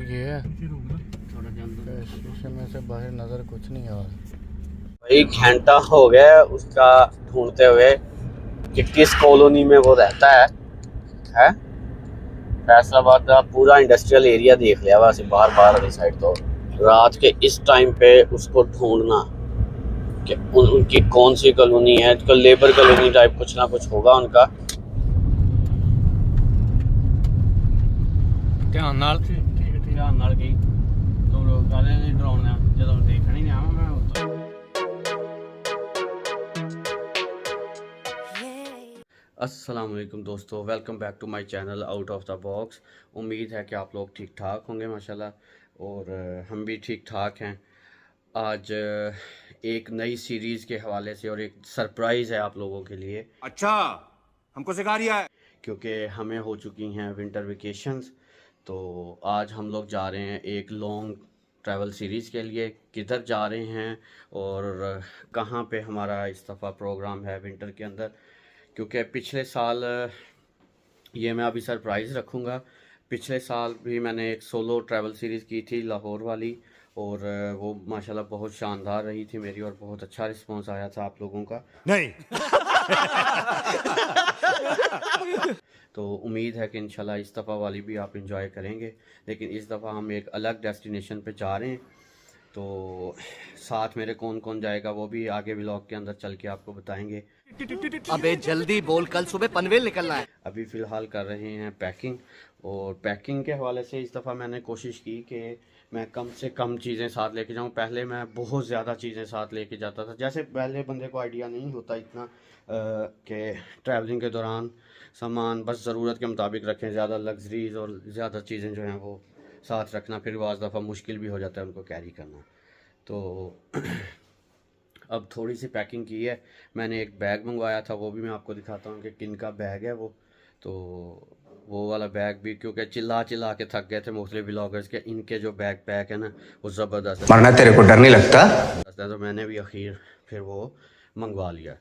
ये है शीशे में से बाहर नज़र कुछ नहीं आ रहा। भाई घंटा हो गया उसका ढूंढते हुए कि किस कॉलोनी में वो रहता है फैसलाबाद का पूरा इंडस्ट्रियल एरिया देख लिया वैसे बाहर बाहर वाली साइड। तो रात के इस टाइम पे उसको ढूंढना कि उनकी कौन सी कॉलोनी है, तो लेबर कॉलोनी टाइप कुछ ना कुछ होगा उनका। ध्यान नाल ध्यान नाल गई तो लोग कहते नहीं डराउना जो देखना ही नहीं आवा मैं अस्सलाम वालेकुम दोस्तों, welcome back to my channel out of the box. उम्मीद है कि आप लोग ठीक ठाक होंगे माशाल्लाह, और हम भी ठीक ठाक हैं। आज एक नई सीरीज़ के हवाले से और एक सरप्राइज़ है आप लोगों के लिए। अच्छा, हमको सिखा रिया है क्योंकि हमें हो चुकी हैं विंटर वेकेशंस, तो आज हम लोग जा रहे हैं एक लॉन्ग ट्रैवल सीरीज़ के लिए। किधर जा रहे हैं और कहाँ पे हमारा इस दफ़ा प्रोग्राम है विंटर के अंदर, क्योंकि पिछले साल ये मैं अभी सरप्राइज़ रखूँगा। पिछले साल भी मैंने एक सोलो ट्रैवल सीरीज़ की थी लाहौर वाली, और वो माशाल्लाह बहुत शानदार रही थी मेरी, और बहुत अच्छा रिस्पांस आया था आप लोगों का। नहीं तो उम्मीद है कि इंशाल्लाह इस दफ़ा वाली भी आप इंजॉय करेंगे। लेकिन इस दफ़ा हम एक अलग डेस्टिनेशन पे जा रहे हैं, तो साथ मेरे कौन कौन जाएगा वो भी आगे व्लॉग के अंदर चल के आपको बताएंगे। अबे जल्दी बोल, कल सुबह पनवेल निकलना है। अभी फ़िलहाल कर रहे हैं पैकिंग, और पैकिंग के हवाले से इस दफ़ा मैंने कोशिश की कि मैं कम से कम चीज़ें साथ लेके जाऊं। पहले मैं बहुत ज़्यादा चीज़ें साथ लेके जाता था, जैसे पहले बंदे को आइडिया नहीं होता इतना कि ट्रैवलिंग के दौरान सामान बस ज़रूरत के मुताबिक रखें, ज़्यादा लग्जरीज और ज़्यादा चीज़ें जो हैं वो साथ रखना फिर बाज़ दफ़ा मुश्किल भी हो जाता है उनको कैरी करना। तो अब थोड़ी सी पैकिंग की है। मैंने एक बैग मंगवाया था, वो भी मैं आपको दिखाता हूँ कि किन का बैग है वो। तो वो वाला बैग भी, क्योंकि चिल्ला चिल्ला के थक गए थे मुख्तलिफ ब्लॉगर्स के, इनके जो बैग पैक है ना वो ज़बरदस्त मरना तेरे को डर नहीं लगता? तो मैंने भी आखिर फिर वो मंगवा लिया।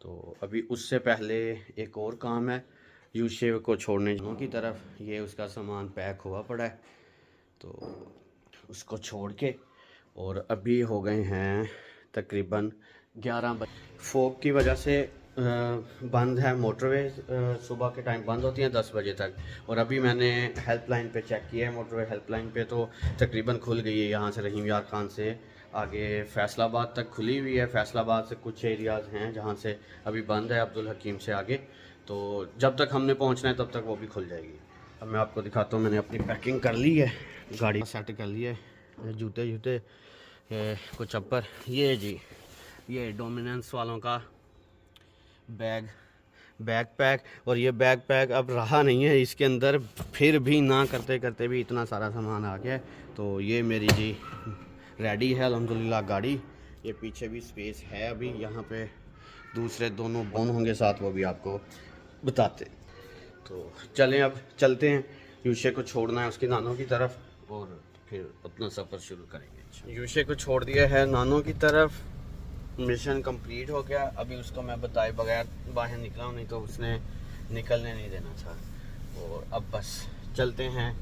तो अभी उससे पहले एक और काम है, यूशेव को छोड़ने की तरफ। ये उसका सामान पैक हुआ पड़ा है, तो उसको छोड़ के, और अभी हो गए हैं तकरीबन 11 बजे। फोग की वजह से बंद है मोटरवे, सुबह के टाइम बंद होती हैं 10 बजे तक। और अभी मैंने हेल्पलाइन पे चेक किया है, मोटरवे हेल्पलाइन पे तो तकरीबन खुल गई है। यहाँ से रहीम यार खान से आगे फैसलाबाद तक खुली हुई है। फैसलाबाद से कुछ एरियाज़ हैं जहाँ से अभी बंद है, अब्दुल हकीम से आगे। तो जब तक हमने पहुँचना है तब तक वो भी खुल जाएगी। अब मैं आपको दिखाता हूँ, मैंने अपनी पैकिंग कर ली है, गाड़ी सेट कर ली है, जूते जूते कुछ चप्पर। ये जी ये डोमिनेंस वालों का बैग पैक, और ये बैग पैक अब रहा नहीं है इसके अंदर, फिर भी ना करते करते भी इतना सारा सामान आ गया है। तो ये मेरी जी रेडी है अल्हम्दुलिल्लाह गाड़ी। ये पीछे भी स्पेस है, अभी यहाँ पे दूसरे दोनों बोन होंगे साथ, वो भी आपको बताते। तो चलें अब चलते हैं, यूशे को छोड़ना है उसकी नानों की तरफ, और फिर अपना सफ़र शुरू करेंगे। यूशे को छोड़ दिया है नानों की तरफ, मिशन कंप्लीट हो गया। अभी उसको मैं बताए बगैर बाहर निकला हूँ, नहीं तो उसने निकलने नहीं देना था। और अब बस चलते हैं।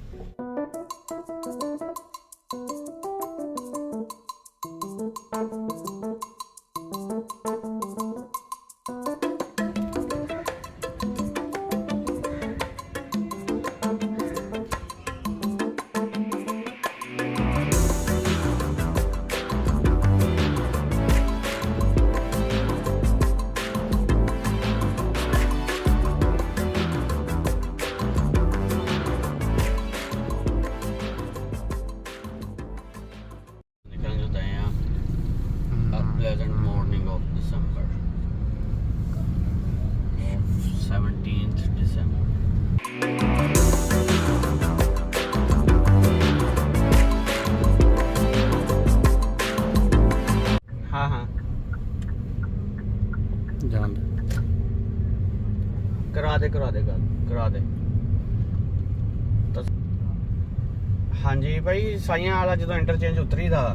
Pleasant morning of December, 17th December. हाँ हाँ जान करा दे तो। हाँ जी भाई, साइयां वाला जो इंटरचेंज उतरी था,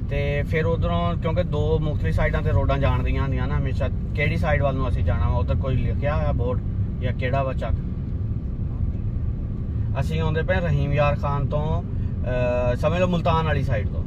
तो फिर उधरों क्योंकि दो मुख्तलिफ साइडों से रोडां जान दियां होंदियां ना हमेशा, किहड़ी साइड वाल नूं असीं जाना वा, उधर कोई लिखिया होया बोर्ड या किहड़ा वा चक। असीं आउंदे पे रहीम यार खान तो समझ लो मुल्तान वाली साइड तो।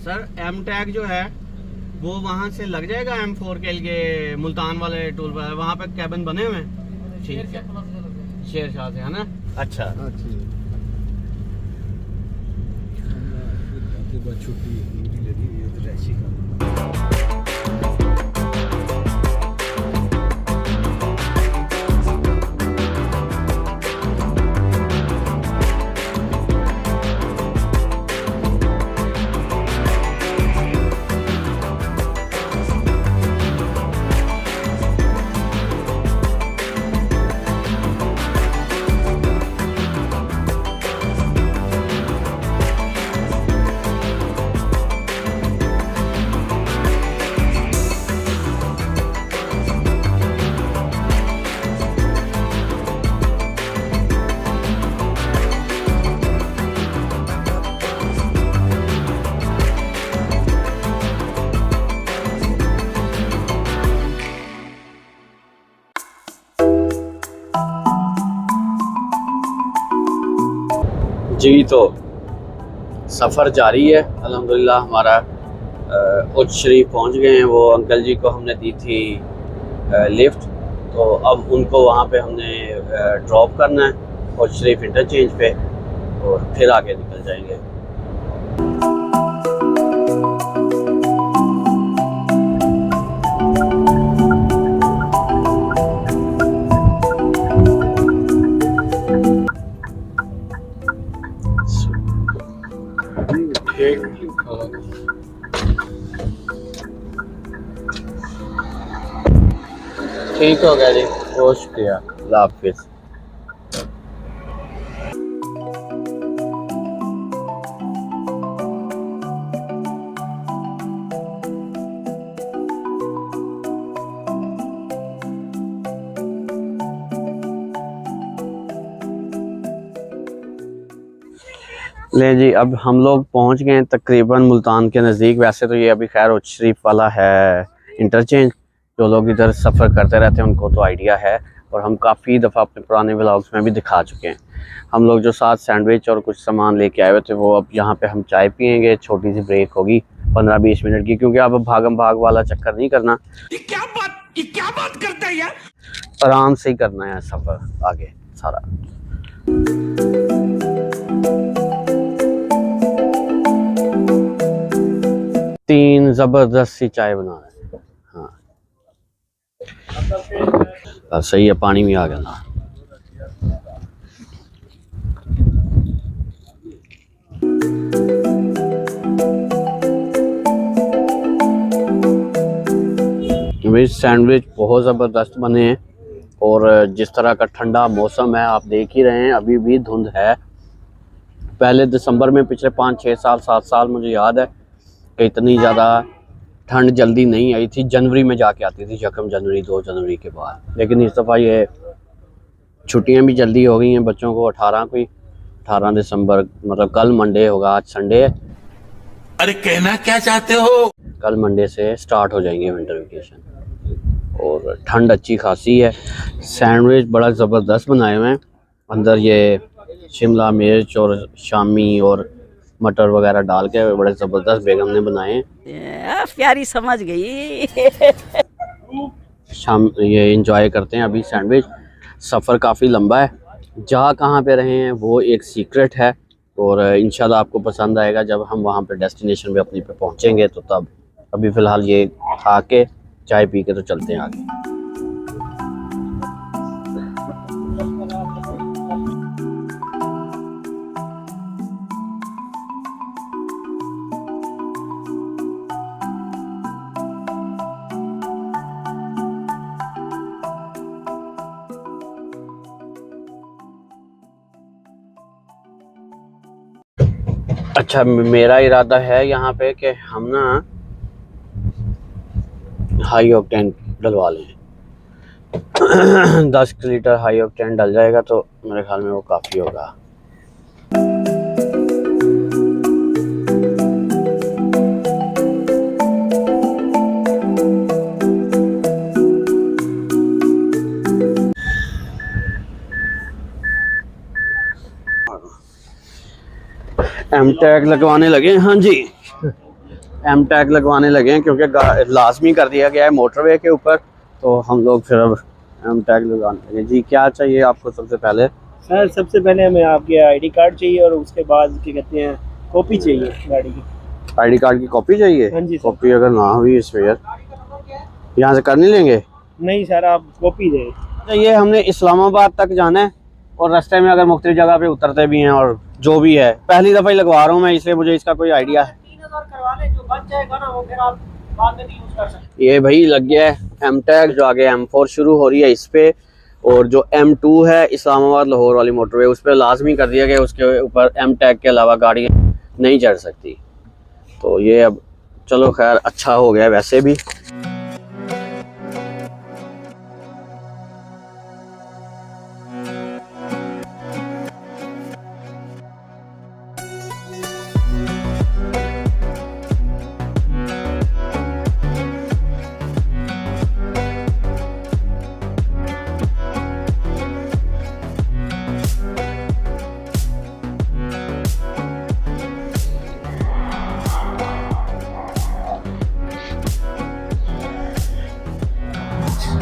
सर एम टैग जो है वो वहाँ से लग जाएगा M4 के लिए मुल्तान वाले टूल पर, वहाँ पे कैबिन बने हुए हैं। ठीक है, शेरशाह से है ना। अच्छा जी, तो सफ़र जारी है अल्हम्दुलिल्लाह। हमारा उच्च शरीफ पहुंच गए हैं। वो अंकल जी को हमने दी थी लिफ्ट, तो अब उनको वहाँ पे हमने ड्रॉप करना है उच्च शरीफ इंटरचेंज पे, और फिर आगे निकल जाएंगे। ठीक हो गया जी, बहुत शुक्रिया, अल्लाह हाफिज़। ले जी, अब हम लोग पहुंच गए हैं तकरीबन मुल्तान के नज़दीक। वैसे तो ये अभी खैर उच्च शरीफ वाला है इंटरचेंज, जो लोग इधर सफ़र करते रहते हैं उनको तो आइडिया है, और हम काफ़ी दफ़ा अपने पुराने व्लॉग्स में भी दिखा चुके हैं। हम लोग जो साथ सैंडविच और कुछ सामान लेके आए हुए थे, वो अब यहाँ पे हम चाय पियेंगे। छोटी सी ब्रेक होगी 15-20 मिनट की, क्योंकि अब भागम भाग वाला चक्कर नहीं करना। ये क्या बात करता है यार। आराम से ही करना है सफ़र आगे सारा। तीन ज़बरदस्त सी चाय बना रहे हैं। हाँ सही है, पानी भी आ गया ना। भाई सैंडविच बहुत ज़बरदस्त बने हैं, और जिस तरह का ठंडा मौसम है आप देख ही रहे हैं, अभी भी धुंध है। पहले दिसंबर में पिछले 5-6 साल 7 साल मुझे याद है कि इतनी ज़्यादा ठंड जल्दी नहीं आई थी। जनवरी में जाके आती थी, 1 जनवरी 2 जनवरी के बाद। लेकिन इस दफ़ा ये छुट्टियां भी जल्दी हो गई हैं बच्चों को। 18 दिसंबर मतलब कल मंडे होगा, आज संडे है। अरे कहना क्या चाहते हो? कल मंडे से स्टार्ट हो जाएंगे विंटर वेकेशन, और ठंड अच्छी खासी है। सैंडविच बड़ा ज़बरदस्त बनाए हुए हैं। अंदर ये शिमला मिर्च और शामी और मटर वगैरह डाल के बड़े ज़बरदस्त बेगम ने बनाए हैं। प्यारी समझ गई। शाम ये इंजॉय करते हैं अभी सैंडविच। सफ़र काफ़ी लंबा है, जहाँ कहाँ पे रहे हैं वो एक सीक्रेट है और इंशाल्लाह आपको पसंद आएगा जब हम वहाँ पे डेस्टिनेशन पे अपनी पे पहुँचेंगे तो तब। अभी फ़िलहाल ये खा के चाय पी के तो चलते हैं आगे। अच्छा, मेरा इरादा है यहाँ पे कि हम ना हाई ऑक्टेन डलवा लें। 10 लीटर हाई ऑक्टेन डल जाएगा तो मेरे ख्याल में वो काफ़ी होगा। एम टैग लगवाने लगे, हाँ जी एम टैग लगवाने लगे हैं क्योंकि लाजमी कर दिया गया है मोटरवे के ऊपर, तो हम लोग फिर अब एम टैग लगाने लगे। जी क्या चाहिए आपको सबसे पहले? सर सबसे पहले हमें आपके आईडी कार्ड चाहिए और उसके बाद क्या कहते हैं कॉपी चाहिए गाड़ी की। आईडी कार्ड की कॉपी चाहिए? हाँ जी सर। कॉपी अगर ना हुई इस पे यार यहाँ से कर नहीं लेंगे? नहीं सर आप कॉपी दें। तो ये हमने इस्लामाबाद तक जाना है और रास्ते में अगर मुख्तलिफ जगह पे उतरते भी हैं और जो भी है, पहली दफ़ा ही लगवा रहा हूँ मैं इसलिए मुझे इसका कोई आइडिया है। 3000 करवा लें, जो बच जाएगा ना वो फिर आप बाद में भी यूज़ कर सकते ये भाई लग गया है एम टैग, जो आगे M4 शुरू हो रही है इस पे, और जो M2 है इस्लामाबाद लाहौर वाली मोटरवे उस पर लाजमी कर दिया गया, उसके ऊपर एम टैग के अलावा गाड़ी नहीं चढ़ सकती। तो ये अब चलो खैर अच्छा हो गया वैसे भी।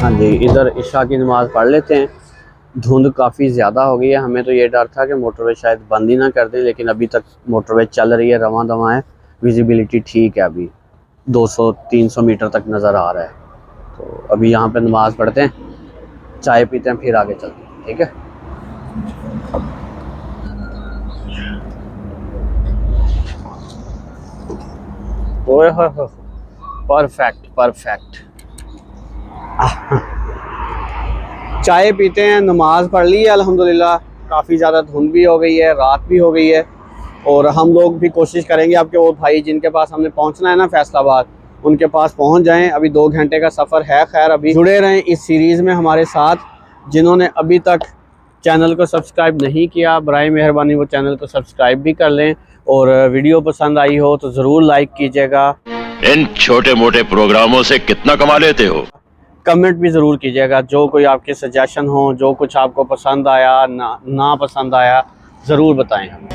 हाँ जी, इधर इशा की नमाज़ पढ़ लेते हैं। धुंध काफ़ी ज़्यादा हो गई है, हमें तो ये डर था कि मोटरवे शायद बंद ही ना कर दें, लेकिन अभी तक मोटरवे चल रही है, रवां दवां है, विजिबिलिटी ठीक है, अभी 200-300 मीटर तक नज़र आ रहा है। तो अभी यहाँ पे नमाज़ पढ़ते हैं, चाय पीते हैं, फिर आगे चलते हैं, ठीक है। ओए हो परफेक्ट परफेक्ट। चाय पीते हैं, नमाज पढ़ ली है अल्हम्दुलिल्लाह। काफ़ी ज़्यादा धुंध भी हो गई है, रात भी हो गई है, और हम लोग भी कोशिश करेंगे आपके वो भाई जिनके पास हमने पहुंचना है ना फैसलाबाद, उनके पास पहुंच जाएं। अभी 2 घंटे का सफ़र है। खैर अभी जुड़े रहें इस सीरीज़ में हमारे साथ। जिन्होंने अभी तक चैनल को सब्सक्राइब नहीं किया, बराए मेहरबानी वो चैनल को सब्सक्राइब भी कर लें, और वीडियो पसंद आई हो तो ज़रूर लाइक कीजिएगा। इन छोटे मोटे प्रोग्रामों से कितना कमा लेते हो? कमेंट भी ज़रूर कीजिएगा, जो कोई आपके सजेशन हो, जो कुछ आपको पसंद आया ना पसंद आया ज़रूर बताएं हमें।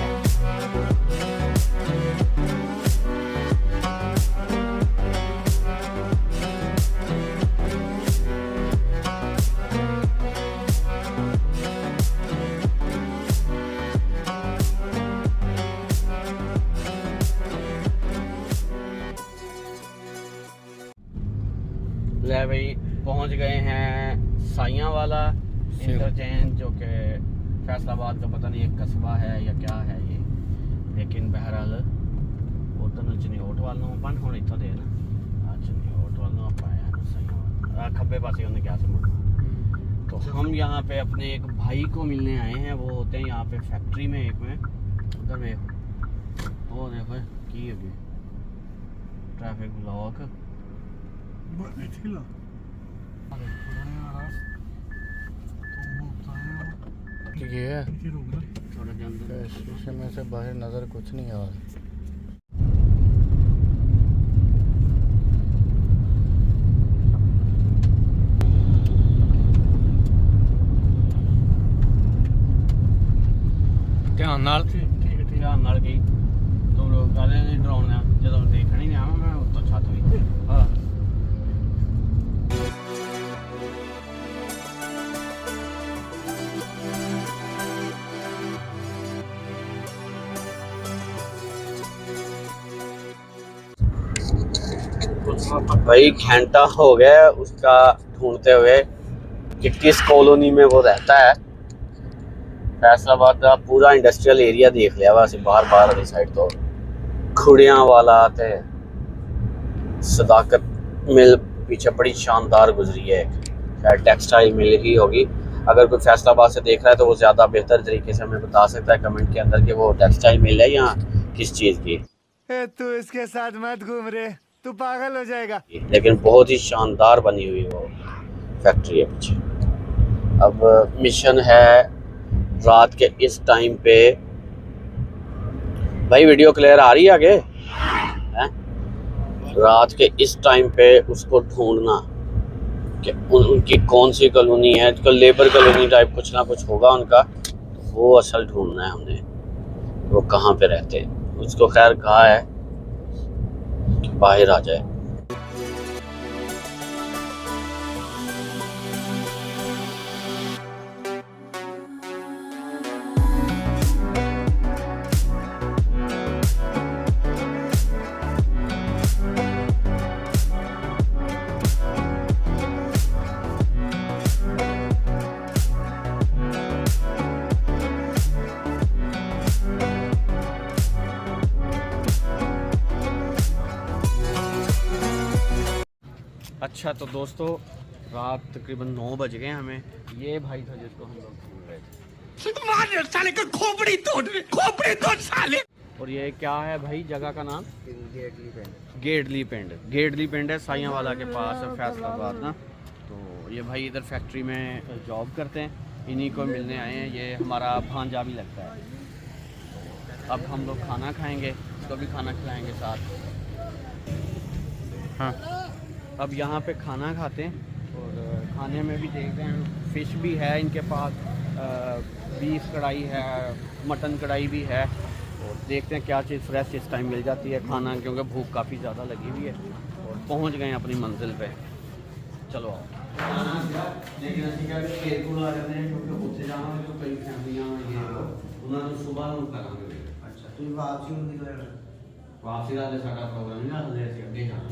ले भाई पहुंच गए हैं साइयां वाला इंटरचेंज, जो कि फैसलाबाद का पता नहीं एक कस्बा है या क्या है ये, लेकिन बहरहाल उधर चनियोट वाल अपन हूँ इतों दे ना चनियोट वाल आप आया साइयां खब्बे पासे उन्हें क्या से मुड़ना। तो हम यहाँ पे अपने एक भाई को मिलने आए हैं, वो होते हैं यहाँ पे फैक्ट्री में एक में, उधर में वो देखो की अभी ट्रैफिक ब्लॉक ये है थोड़ा जल्दी शीशे में से बाहर नज़र कुछ नहीं आ रहा। ध्यान नाल ध्यान नाल गई तुम लोग गल नहीं डराउना, जो देखना ही नहीं आवा मैं उत्तों छत हुई। हाँ भाई घंटा हो गया उसका ढूंढते हुए कि किस कॉलोनी में वो रहता है। फैसलाबाद का पूरा इंडस्ट्रियल एरिया देख लिया वैसे बाहर बाहर वाली साइड तो खुड़ियाँ वाला थे, सदाकत मिल पीछे बड़ी शानदार गुजरी है, शायद टेक्सटाइल मिल ही होगी। अगर कोई फैसलाबाद से देख रहा है तो वो ज़्यादा बेहतर तरीके से हमें बता सकता है कमेंट के अंदर कि वो टेक्सटाइल मिल है या किस चीज़ की। तू इसके साथ मत घूम रे, तू पागल हो जाएगा। लेकिन बहुत ही शानदार बनी हुई वो फैक्ट्री है पीछे। अब मिशन है रात के इस टाइम पे, भाई वीडियो क्लियर आ रही है आगे हैं? रात के इस टाइम पे उसको ढूंढना कि उनकी कौन सी कॉलोनी है, तो लेबर कॉलोनी टाइप कुछ ना कुछ होगा उनका, तो वो असल ढूंढना है हमने, वो कहाँ पे रहते हैं। उसको खैर कहा है कि बाहर आ जाए। अच्छा तो दोस्तों रात तकरीबन 9 बज गए हमें। ये भाई था जिसको हम लोग ढूंढ रहे थे। साले का खोपड़ी तोड़ साले। और ये क्या है भाई जगह का नाम? गेडली पिंड। गेडली पिंड है साइयावाला के पास है फैसलाबाद ना। तो ये भाई इधर फैक्ट्री में जॉब करते हैं, इन्हीं को मिलने आए हैं। ये हमारा भांजा भी लगता है। तो अब हम लोग खाना खाएंगे, इसको भी खाना खिलाएंगे साथ। हाँ अब यहाँ पे खाना खाते हैं और खाने में भी देखते हैं फ़िश भी है इनके पास, बीफ कढ़ाई है, मटन कढ़ाई भी है। और देखते हैं क्या चीज़ फ्रेश इस टाइम मिल जाती है खाना, क्योंकि भूख काफ़ी ज़्यादा लगी हुई है। और पहुँच गए अपनी मंजिल पे। चलो आओ। वापसी का साडा प्रोग्राम है ना, हल्ले से अगे जाना।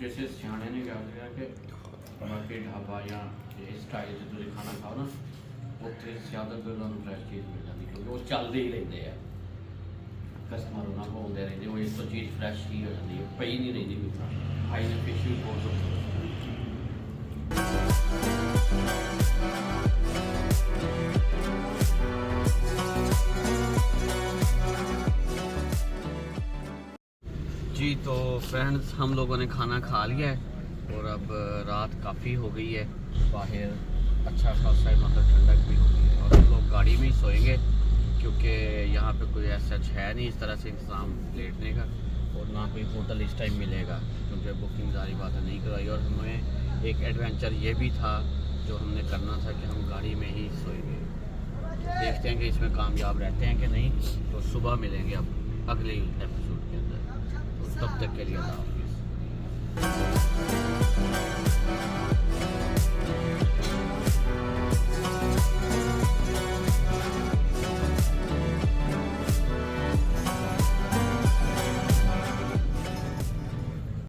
जैसे सियाने ने क्या किया कि बाकी ढाबा या स्टाइल से तुम खाना खाओ ना, उत्थे ज़्यादा फ्रैश चीज़ मिल जाती, क्योंकि वो चलते ही रहते हैं, कस्टमर उन्होंने को आते रहते, वो इस तो चीज़ फ्रैश ही हो जाती है, पई नहीं रहती। भाई ने फिश भी बहुत जी। तो फ्रेंड्स हम लोगों ने खाना खा लिया है और अब रात काफ़ी हो गई है, बाहर अच्छा खासा मतलब ठंडक भी हो गई है। और हम लोग गाड़ी में ही सोएंगे, क्योंकि यहाँ पे कोई ऐसा है नहीं इस तरह से इंतज़ाम लेटने का, और ना कोई होटल इस टाइम मिलेगा, क्योंकि बुकिंग सारी बातें नहीं करवाई। और हमें एक एडवेंचर ये भी था जो हमने करना था कि हम गाड़ी में ही सोएंगे। देखते हैं कि इसमें कामयाब रहते हैं कि नहीं। तो सुबह मिलेंगे अब अगले एपिसोड के अंदर। तो तब तक के लिए अल्लाह हाफ़िज़।